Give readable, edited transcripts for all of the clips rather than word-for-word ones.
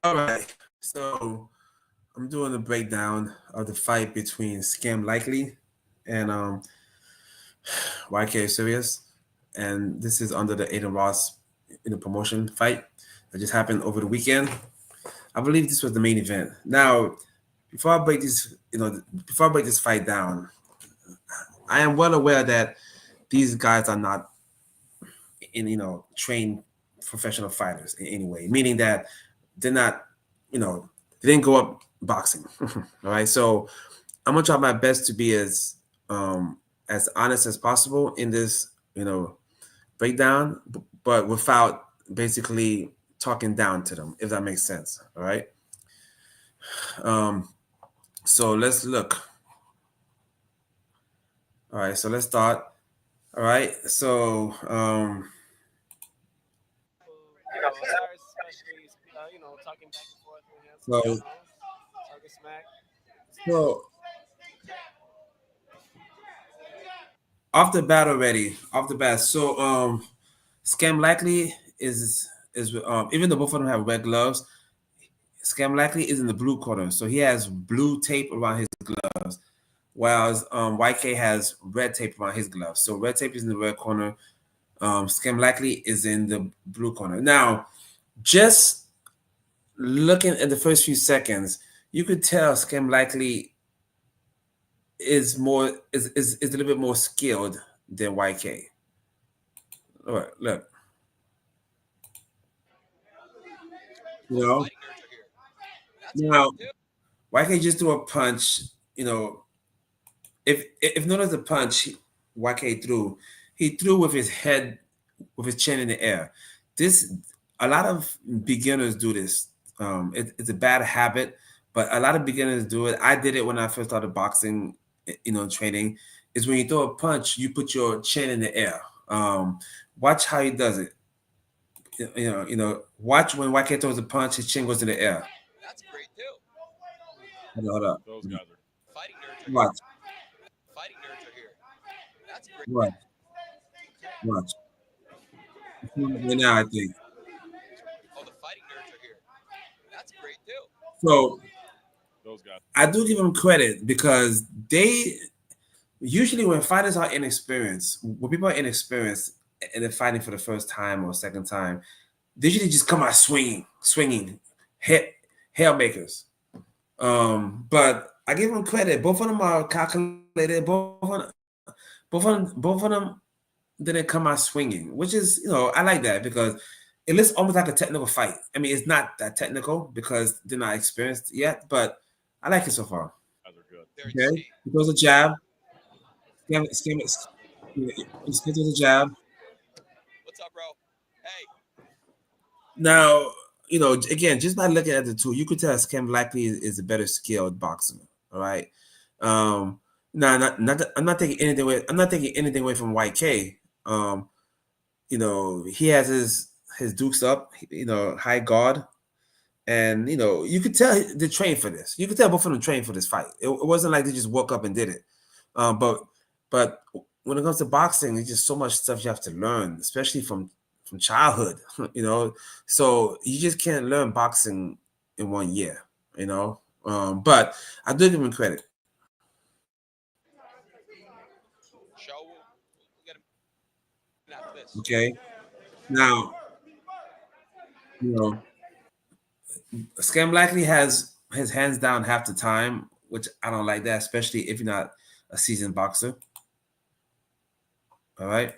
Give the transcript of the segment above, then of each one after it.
All right. So I'm doing a breakdown of the fight between Scam Likely and YK Osiris. And this is under the Aiden Ross in the promotion fight that just happened over the weekend. I believe this was the main event. Now, before I break this, before I break this fight down, I am well aware that these guys are not trained professional fighters in any way, meaning that they're not, they didn't go up boxing. All right. So I'm gonna try my best to be as honest as possible in this, breakdown, but without basically talking down to them, if that makes sense. All right. Um, so let's look. All right, so let's start. All right, so Osiris, especially, talking back and forth with him, so talking smack. so off the bat already, off the bat. So Scam Likely is even though both of them have red gloves, Scam Likely is in the blue corner, so he has blue tape around his gloves, whereas YK has red tape around his gloves. So red tape is in the red corner. Scam Likely is in the blue corner. Now, just looking at the first few seconds, you could tell Scam Likely is a little bit more skilled than YK. All right, look, you Oh, the know. fighting nerds are here. That's Now, great too. YK just threw a punch. You know, if notice the punch YK threw, he threw with his head, with his chin in the air. This a lot of beginners do this. It's a bad habit, but a lot of beginners do it. I did it when I first started boxing. Training is when you throw a punch, you put your chin in the air. Watch how he does it. Watch when YK throws a punch, his chin goes in the air. That's great too. Hold up. Those guys are. Fighting nerds are here. Watch, Fighting nerds are here. That's great. watch, watch. Right now, I think. Oh, the fighting nerds are here. That's great too. So Those guys. I do give them credit because they usually when fighters are inexperienced, when people are inexperienced and they're fighting for the first time or second time, they usually just come out swinging, hit hail makers. But I give them credit. Both of them are calculated. Both of them didn't come out swinging, which is I like that because it looks almost like a technical fight. I mean, it's not that technical because they're not experienced yet, but I like it so far. Guys are good. They're Okay, insane. he throws a jab. He throws a jab. What's up, bro? Hey, Now, again, just by looking at the two, you could tell Scam Likely is a better skilled boxer. All right. No, I'm not taking anything away. I'm not taking anything away from YK. He has his dukes up. High guard, and you could tell they trained for this. You could tell both of them trained for this fight. It wasn't like they just woke up and did it. But when it comes to boxing, there's just so much stuff you have to learn, especially from childhood. So you just can't learn boxing in 1 year. But I do give him credit. show. We'll get him after this. Okay. Now, you know, Scam Likely has his hands down half the time, which I don't like that, especially if you're not a seasoned boxer. All right.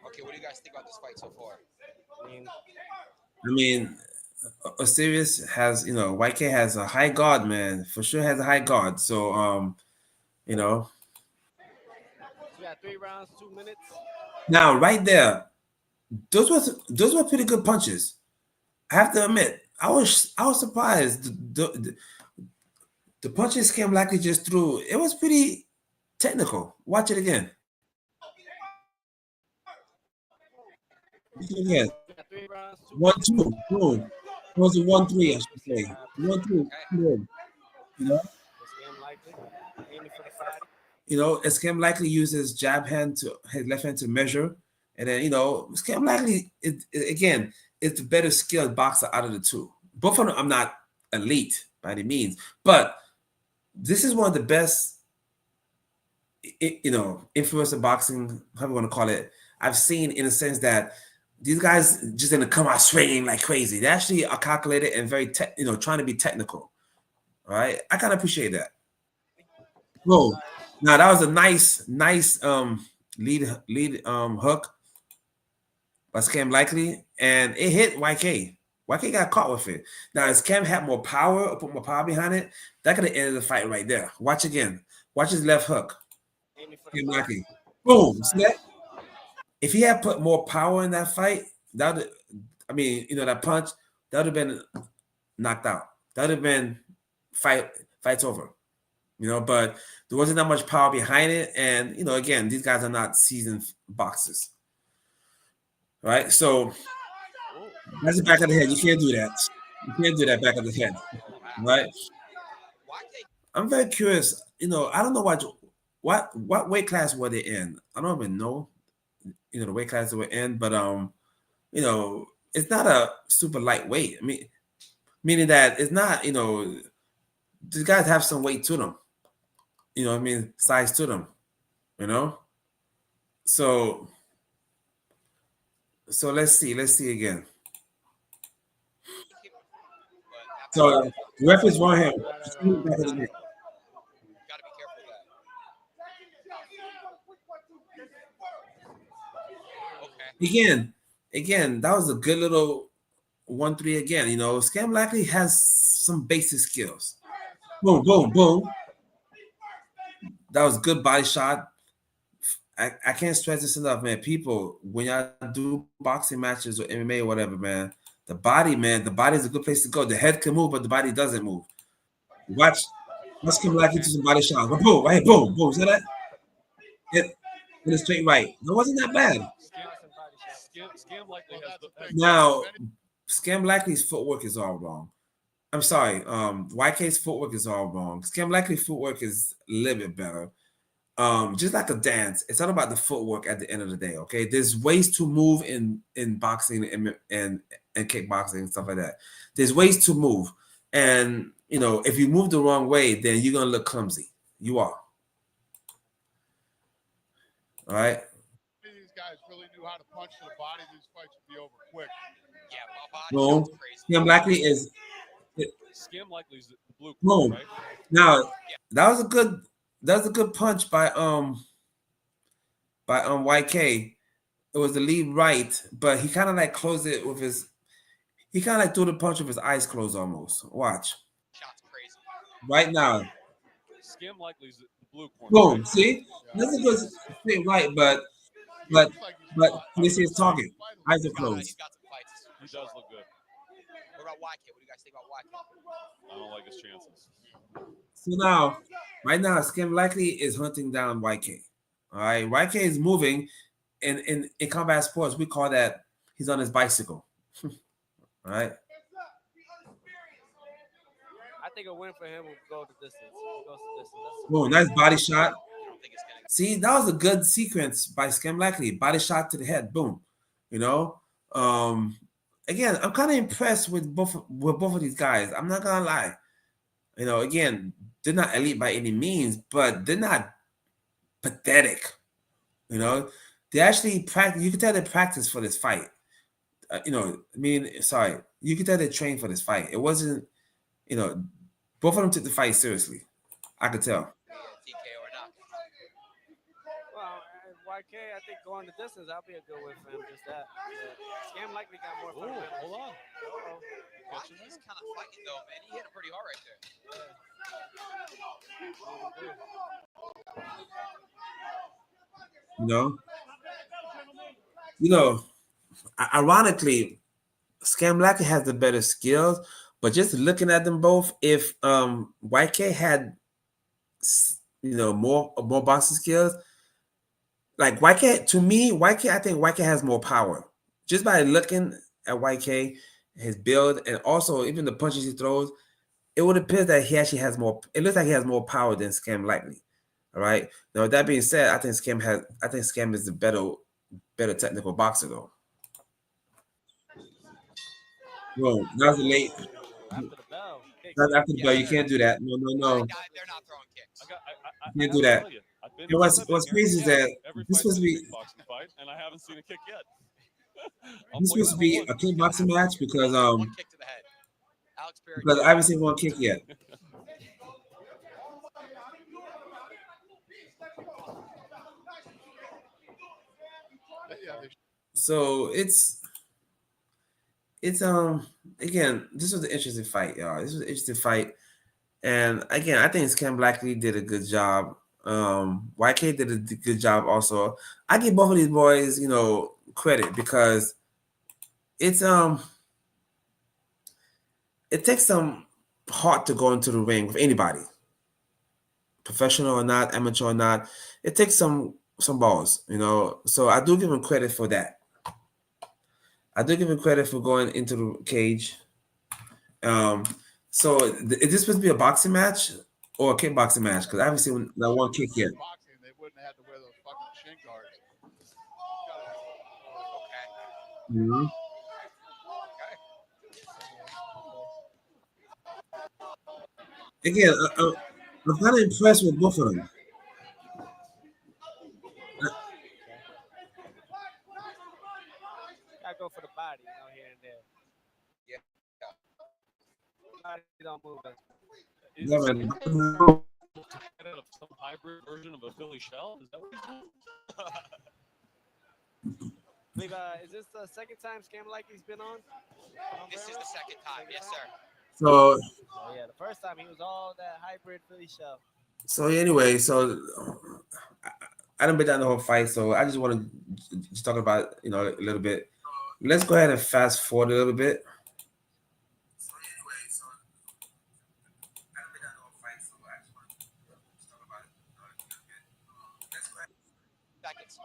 Okay, what do you guys think about this fight so far? I mean, I mean, Osiris has, YK has a high guard, man. For sure has a high guard. So, you know, so we got 3 rounds, 2 minutes. now right there, those were pretty good punches. I have to admit, I was surprised. The punches Scam Likely just threw, it was pretty technical. Watch it again. Watch it again. We got 3 rounds, 1-2, boom. It was a 1-3, I should say. 1-2, boom. You know, Scam Likely, aiming for the fight. Scam Likely uses jab hand to his left hand to measure, and then Scam Likely again is the better skilled boxer out of the two. Both of them, I'm not elite by any means, but this is one of the best, influencer boxing, however you want to call it, I've seen, in a sense that these guys just didn't come out swinging like crazy. They actually are calculated and very, trying to be technical. All right, I kind of appreciate that. Whoa, now that was a nice lead hook by Scam Likely, and it hit YK. YK got caught with it. Now, if Scam had more power or put more power behind it, that could have ended the fight right there. Watch again. Watch his left hook. Scam Likely. Boom. See that? If he had put more power in that fight, that would, that punch, that would have been knocked out. That would have been fight's over. But there wasn't that much power behind it. And, again, these guys are not seasoned boxers. Right? So that's the back of the head. You can't do that. You can't do that back of the head. Right? I'm very curious. I don't know what weight class were they in. I don't even know, the weight class they were in, but it's not a super lightweight. I mean, meaning that it's not, these guys have some weight to them. Size to them. So let's see again. So the referees want him. Got to be careful of that. Okay. Again, that was a good little 1-3 again. Scam Likely has some basic skills. Boom, boom, boom. That was a good body shot. I can't stress this enough, man. People, when y'all do boxing matches or MMA or whatever, man, the body is a good place to go. The head can move, but the body doesn't move. Watch Scam Likely do some body shots. Boom, right, boom, boom. See that? Hit a straight right. That wasn't that bad. Scam Likely has now, Scam Likely's footwork is all wrong. I'm sorry. YK's footwork is all wrong. Scam Likely's footwork is a little bit better. Just like a dance, it's all about the footwork at the end of the day. Okay, there's ways to move in boxing and kickboxing and stuff like that. There's ways to move, and if you move the wrong way, then you're gonna look clumsy. You are. All right. These guys really knew how to punch to the body. These fights would be over quick. Yeah, no, Scam Likely is. Scam Likely's the blue No, right? Now that was a good punch by YK. It was the lead right, but he kind of like closed it with his. He kind of like threw the punch with his eyes closed almost. Watch. Shot's crazy. Right now. Scam Likely's the blue corner. Boom. Right? See, that's a good straight right, but this is target. Eyes are closed. He's got some fights. He does look good. What about YK? What do you guys think about YK? I don't like his chances. So now, right now, Scam Likely is hunting down YK. All right, YK is moving. In combat sports, we call that he's on his bicycle. All right. I think a win for him will go the distance. He goes the distance. Whoa, nice body shot. See, that was a good sequence by Scam Likely. Body shot to the head. Boom. Again, I'm kind of impressed with both of these guys. I'm not gonna lie. Again, they're not elite by any means, but they're not pathetic. They actually practice. You can tell they practice for this fight. You can tell they trained for this fight. It wasn't, both of them took the fight seriously. I could tell. Well, YK, I think going the distance, that'll be a good win for him. Just that. Scam Likely got more fun. Hold on. He's kind of fighting though, man. He hit him pretty hard right there. Ironically, Scam Likely has the better skills, but just looking at them both, if YK had more boxing skills, like YK, to me, I think YK has more power. Just by looking at YK, his build, and also even the punches he throws, it would appear that he actually has more. It looks like he has more power than Scam Likely. All right. Now, with that being said, I think Scam is the better technical boxer though. No, that was late. After the bell. Kick. That's after the Yes, bell. You sir. can't do that. No, no, no. They're not throwing kicks. I You can't have do to that. tell you, I've been And to the what's ring crazy is here. that Every this fight's supposed to been a be kickboxing fight, and I haven't seen a kick yet. I'm this waiting supposed to for be one. a kickboxing match One kick to the head. Alex Perry. because I haven't seen one kick yet. Yeah, they So it's again, this was an interesting fight, y'all. This was an interesting fight. And again, I think Ken Blackley did a good job. YK did a good job also. I give both of these boys, credit because it's it takes some heart to go into the ring with anybody, professional or not, amateur or not. It takes some balls. So I do give him credit for that. I do give him credit for going into the cage. So is this supposed to be a boxing match or a kickboxing match? Because I haven't seen that one kick yet. boxing, they wouldn't have had to wear those fucking shin guards. Okay. Mhm. Again, I'm kind of impressed with both of them. Gotta go for the body, here and there. Yeah. Body don't move as Is Yeah, Skim man. out of some hybrid version of a Philly shell? Is that what he's doing? Is this the second time Scam Likely's been on? This is the second time. Yes, sir. So Oh yeah, the first time he was all that hybrid Philly shell. so anyway, I didn't bet down the whole fight, so I just want to just talk about a little bit. Let's go ahead and fast forward a little bit. Seconds.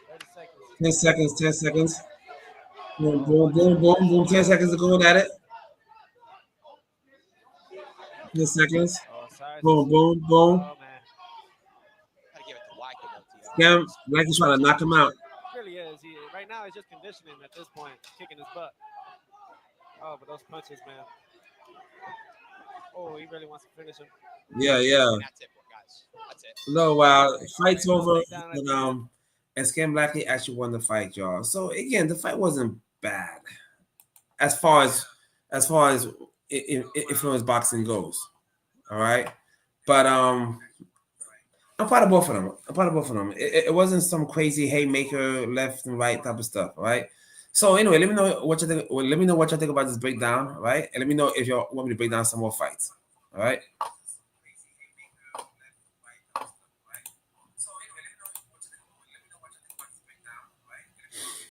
30 seconds. 10 seconds, 10 seconds. Boom, boom, boom, boom, boom. 10 seconds to go at it. 10 seconds. Oh, Osiris. Boom, boom, boom. Oh man, Gotta give it to YK though, Tito. Scam, like he's trying to knock him out. it really is. Right now it's just conditioning at this point, kicking his butt. Oh, but those punches, man. Oh, he really wants to finish him. Yeah, yeah. And that's it, guys. That's it. No, fight's over, Down at and the end. Scam Blackley actually won the fight, y'all. So again, the fight wasn't bad as far as influence boxing goes. All right, but I'm proud of both of them. I'm proud of both of them. It wasn't some crazy haymaker left and right type of stuff. All right. So anyway, let me know what you think. Well, let me know what you think about this breakdown. All right, and let me know if you want me to break down some more fights. All right.